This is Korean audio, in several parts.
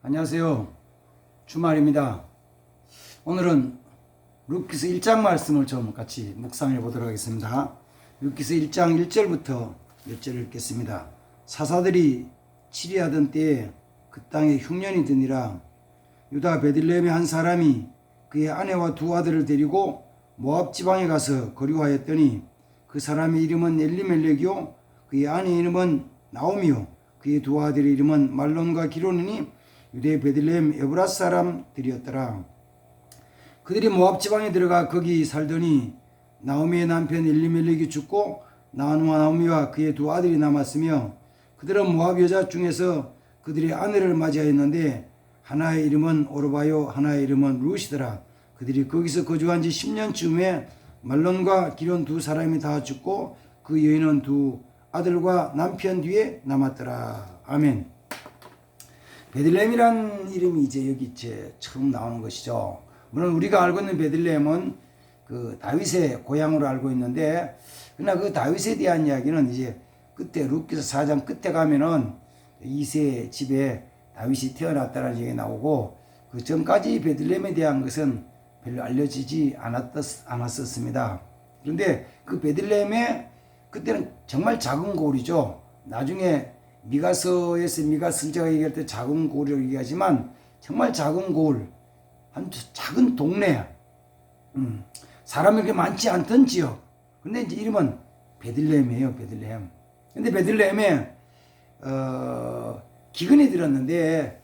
안녕하세요. 주말입니다. 오늘은 룻기서 1장 말씀을 좀 같이 묵상해 보도록 하겠습니다. 룻기서 1장 1절부터 몇 절을 읽겠습니다. 사사들이 치리하던 때에 그 땅에 흉년이 드니라. 유다 베들레헴의 한 사람이 그의 아내와 두 아들을 데리고 모압 지방에 가서 거류하였더니 그 사람의 이름은 엘리멜렉이요 그의 아내의 이름은 나오미요 그의 두 아들의 이름은 말론과 기론이니 유대 베들레헴 에브라스 사람들이었더라. 그들이 모압 지방에 들어가 거기 살더니 나오미의 남편 엘리멜렉이 죽고 나오미와 그의 두 아들이 남았으며 그들은 모압 여자 중에서 그들의 아내를 맞이하였는데 하나의 이름은 오르바요 하나의 이름은 룻이더라. 그들이 거기서 거주한 지 10년쯤에 말론과 기론 두 사람이 다 죽고 그 여인은 두 아들과 남편 뒤에 남았더라. 아멘. 베들레헴이라는 이름이 이제 여기 처음 나오는 것이죠. 물론 우리가 알고 있는 베들레헴은 그 다윗의 고향으로 알고 있는데, 그러나 그 다윗에 대한 이야기는 이제 그때 룻기서 4장 끝에 가면은 이세 집에 다윗이 태어났다는 얘기가 나오고, 그 전까지 베들레헴에 대한 것은 별로 알려지지 않았었습니다. 그런데 그 베들레헴에 그때는 정말 작은 고을이죠. 나중에 미가서에서 미가 선지자가 얘기할 때 작은 고을이라고 얘기하지만 정말 작은 고을, 한 작은 동네, 사람이 그렇게 많지 않던 지역. 근데 이제 이름은 베들레헴이에요. 베들레헴. 근데 베들레헴에 기근이 들었는데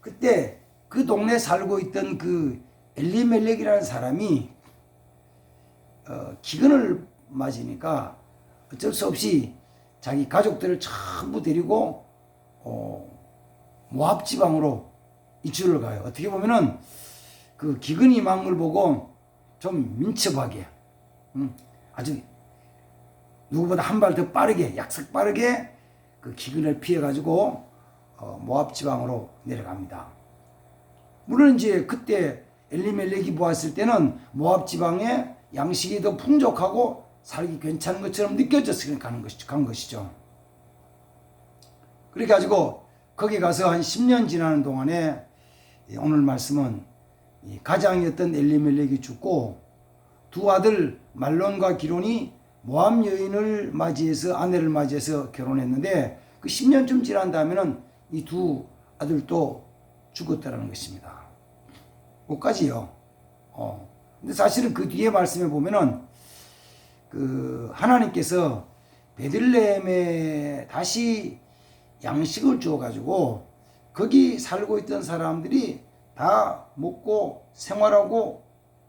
그때 그 동네에 살고 있던 그 엘리멜렉이라는 사람이 기근을 맞으니까 어쩔 수 없이 자기 가족들을 전부 데리고 모압 지방으로 이주를 가요. 어떻게 보면은 그 기근이 임한 걸 보고 좀 민첩하게, 아주 누구보다 한 발 더 빠르게, 약속 빠르게 그 기근을 피해 가지고 모압 지방으로 내려갑니다. 물론 이제 그때 엘리멜렉이 보았을 때는 모압 지방에 양식이 더 풍족하고 살기 괜찮은 것처럼 느껴져서 간 것이죠. 그렇게 가지고 거기 가서 한 10년 지나는 동안에 오늘 말씀은 가장이었던 엘리멜렉이 죽고 두 아들 말론과 기론이 모압 여인을 맞이해서 아내를 맞이해서 결혼했는데 그 10년쯤 지난 다음에는 이 두 아들도 죽었다는 것입니다. 그까지요. 근데 사실은 그 뒤에 말씀에 보면은 그 하나님께서 베들레헴에 다시 양식을 주어 가지고 거기 살고 있던 사람들이 다 먹고 생활하고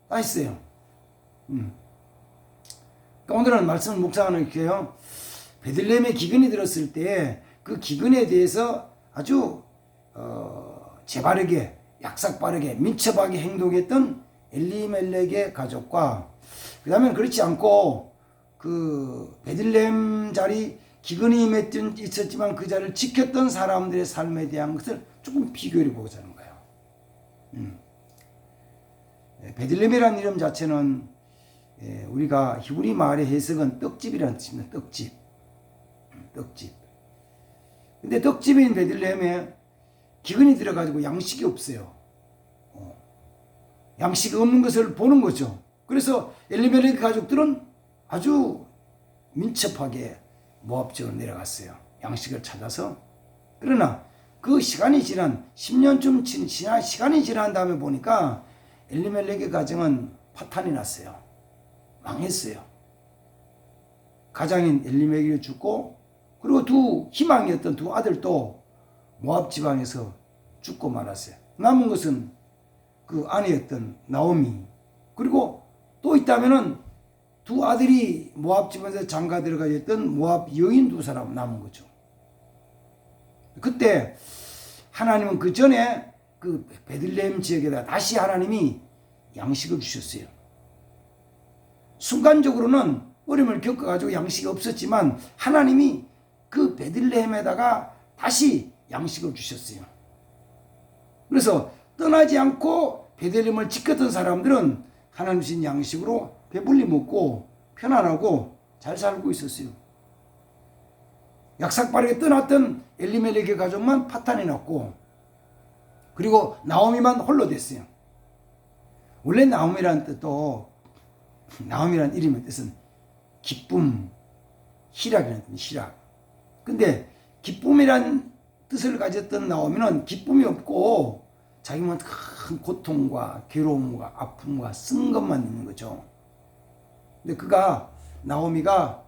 다 했어요. 그러니까 오늘은 말씀을 묵상하는 게요. 베들레헴에 기근이 들었을 때 그 기근에 대해서 아주 재바르게, 약삭빠르게, 민첩하게 행동했던 엘리멜렉의 가족과, 그 다음에 그렇지 않고 그 베들레헴 자리 기근이 있었지만 그 자리를 지켰던 사람들의 삶에 대한 것을 조금 비교해 보고자 하는 거예요. 베들레헴이라는 이름 자체는 우리가 히브리 말의 해석은 떡집이라는 뜻입니다. 떡집. 떡집. 근데 떡집인 베들레헴에 기근이 들어가지고 양식이 없어요. 양식이 없는 것을 보는 거죠. 그래서 엘리멜렉 가족들은 아주 민첩하게 모압 지역으로 내려갔어요. 양식을 찾아서. 그러나 그 시간이 지난 10년쯤 지난 시간이 지난 다음에 보니까 엘리멜렉의 가정은 파탄이 났어요. 망했어요. 가장인 엘리멜렉이 죽고, 그리고 두 희망이었던 두 아들도 모압 지방에서 죽고 말았어요. 남은 것은 그 아내였던 나오미, 그리고 또 있다면은 두 아들이 모압 지방에서 장가 들어가 있던 모압 여인 두 사람 남은 거죠. 그때 하나님은 그 전에 그 베들레헴 지역에다 다시 하나님이 양식을 주셨어요. 순간적으로는 어려움을 겪어가지고 양식이 없었지만 하나님이 그 베들레헴에다가 다시 양식을 주셨어요. 그래서 떠나지 않고 베들레헴을 지켰던 사람들은 하나님 주신 양식으로 배불리 먹고 편안하고 잘 살고 있었어요. 약삭빠르게 떠났던 엘리멜렉의 가족만 파탄이 났고, 그리고 나오미만 홀로 됐어요. 원래 나오미라는 뜻도, 나오미라는 이름의 뜻은 기쁨, 희락이라는 뜻, 희락. 근데 기쁨이란 뜻을 가졌던 나오미는 기쁨이 없고 자기만 큰 고통과 괴로움과 아픔과 쓴 것만 있는 거죠. 근데 나오미가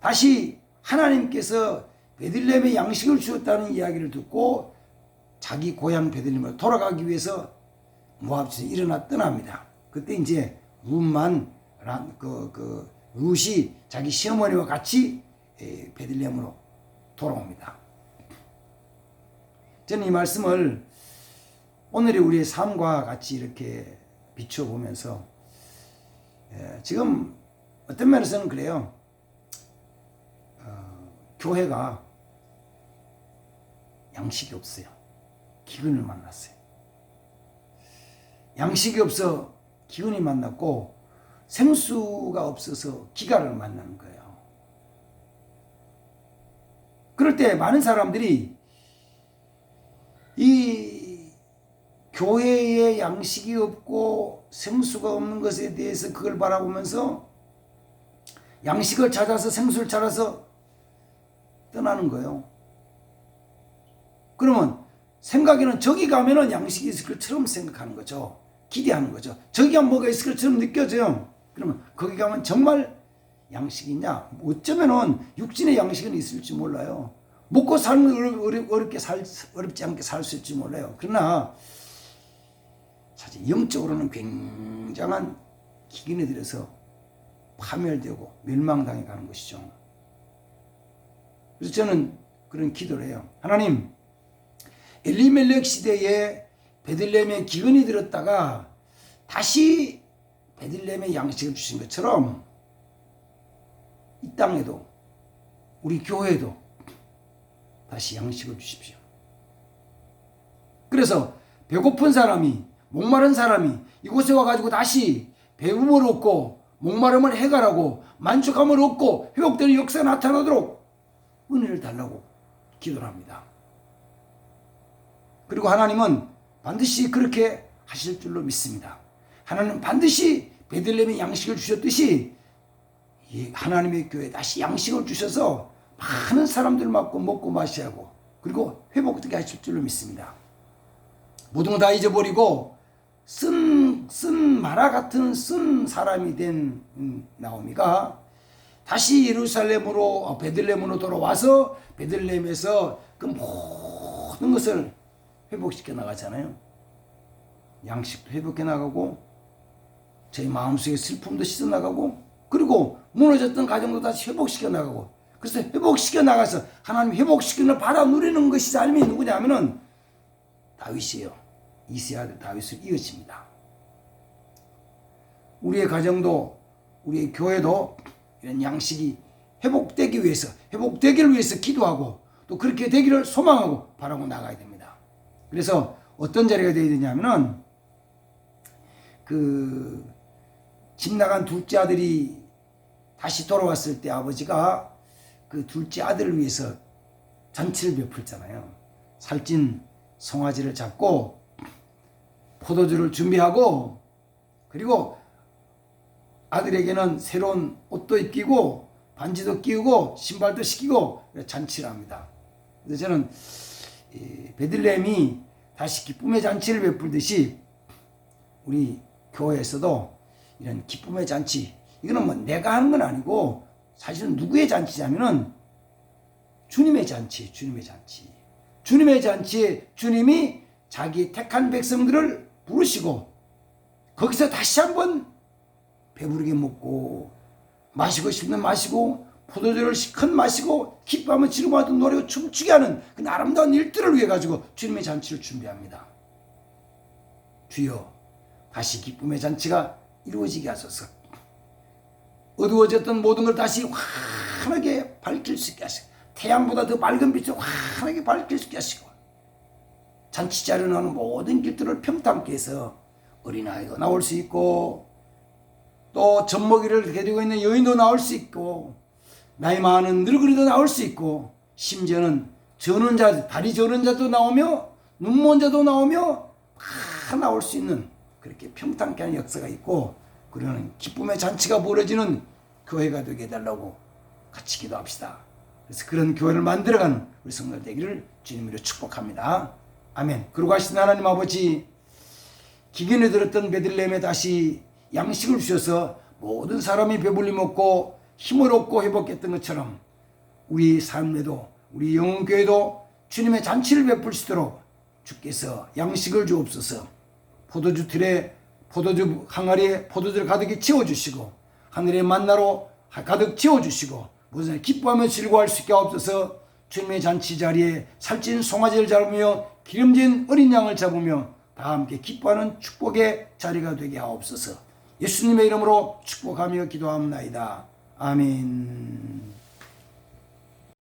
다시 하나님께서 베들레헴에 양식을 주었다는 이야기를 듣고 자기 고향 베들레헴으로 돌아가기 위해서 모압에서 일어나 떠납니다. 그때 이제 룻이 자기 시어머니와 같이 베들레헴으로 돌아옵니다. 저는 이 말씀을 오늘의 우리의 삶과 같이 이렇게 비춰보면서 지금 어떤 면에서는 그래요. 교회가 양식이 없어요. 기근을 만났어요. 양식이 없어 기근이 만났고 생수가 없어서 기갈을 만난 거예요. 그럴 때 많은 사람들이 이 교회에 양식이 없고 생수가 없는 것에 대해서 그걸 바라보면서 양식을 찾아서 생수를 찾아서 떠나는 거예요. 그러면 생각에는 저기 가면은 양식이 있을 것처럼 생각하는 거죠. 기대하는 거죠. 저기 가면 뭐가 있을 것처럼 느껴져요. 그러면 거기 가면 정말 양식이 있냐? 어쩌면은 육신의 양식은 있을지 몰라요. 먹고 사는 어렵지 않게 살 수 있을지 몰라요. 그러나 사실 영적으로는 굉장한 기근에 들어서 파멸되고 멸망당해 가는 것이죠. 그래서 저는 그런 기도를 해요. 하나님, 엘리멜렉 시대에 베들레헴에 기근이 들었다가 다시 베들레헴에 양식을 주신 것처럼 이 땅에도 우리 교회에도 다시 양식을 주십시오. 그래서 배고픈 사람이, 목마른 사람이 이곳에 와가지고 다시 배움을 얻고 목마름을 해결하고 만족함을 얻고 회복되는 역사가 나타나도록 은혜를 달라고 기도를 합니다. 그리고 하나님은 반드시 그렇게 하실 줄로 믿습니다. 하나님은 반드시 베들레헴에 양식을 주셨듯이 하나님의 교회에 다시 양식을 주셔서 많은 사람들 먹고 마시게 하고 그리고 회복되게 하실 줄로 믿습니다. 모든 거 다 잊어버리고 쓴 마라 같은 쓴 사람이 된 나오미가 다시 예루살렘으로 베들레헴으로 돌아와서 베들레헴에서 그 모든 것을 회복시켜 나가잖아요. 양식도 회복해 나가고 저희 마음속의 슬픔도 씻어 나가고 그리고 무너졌던 가정도 다시 회복시켜 나가고 그래서 회복시켜 나가서 하나님 회복시키는 받아 누리는 것이 삶이 누구냐면은 다윗이에요. 이새의 아들 다윗을 이어집니다. 우리의 가정도 우리의 교회도 이런 양식이 회복되기 위해서 회복되기를 위해서 기도하고 또 그렇게 되기를 소망하고 바라고 나가야 됩니다. 그래서 어떤 자리가 되어야 되냐면은 집 나간 둘째 아들이 다시 돌아왔을 때 아버지가 그 둘째 아들을 위해서 잔치를 베풀잖아요. 살찐 송아지를 잡고 포도주를 준비하고 그리고 아들에게는 새로운 옷도 입히고 반지도 끼우고 신발도 시키고 잔치를 합니다. 그래서 저는 베들레헴이 다시 기쁨의 잔치를 베풀듯이 우리 교회에서도 이런 기쁨의 잔치, 이거는 뭐 내가 하는 건 아니고 사실은 누구의 잔치냐면은 주님의 잔치, 주님의 잔치. 주님의 잔치에 주님이 자기 택한 백성들을 부르시고 거기서 다시 한번 배부르게 먹고 마시고 싶으면 마시고 포도주를 시컷 마시고 기뻐하면 지르고하던 노래고 춤추게 하는 그 아름다운 일들을 위해 가지고 주님의 잔치를 준비합니다. 주여 다시 기쁨의 잔치가 이루어지게 하소서. 어두워졌던 모든 걸 다시 환하게 밝힐 수 있게 하시고 태양보다 더 밝은 빛을 환하게 밝힐 수 있게 하시고 잔치자리에 나오는 모든 길들을 평탄케 해서 어린아이도 나올 수 있고 또 젖먹이를 데리고 있는 여인도 나올 수 있고 나이 많은 늙은이도 나올 수 있고 심지어는 저는 자, 다리 저는 자도 나오며 눈먼 자도 나오며 다 나올 수 있는 그렇게 평탄케 하는 역사가 있고, 그러는 기쁨의 잔치가 벌어지는 교회가 되게 해달라고 같이 기도합시다. 그래서 그런 교회를 만들어가는 우리 성도들 되기를 주님으로 축복합니다. 아멘. 그러고 하신 하나님 아버지, 기근에 들었던 베들레헴에 다시 양식을 주셔서 모든 사람이 배불리 먹고 힘을 얻고 회복했던 것처럼 우리 삶에도, 우리 영혼교회도 주님의 잔치를 베풀 수 있도록 주께서 양식을 주옵소서. 포도주 틀에, 포도주 항아리에 포도주를 가득히 채워주시고 하늘의 만나로 가득 채워주시고 무슨 기뻐하며 즐거워할 수 있게 하옵소서. 주님의 잔치 자리에 살찐 송아지를 잡으며 기름진 어린 양을 잡으며 다 함께 기뻐하는 축복의 자리가 되게 하옵소서. 예수님의 이름으로 축복하며 기도합나이다. 아멘.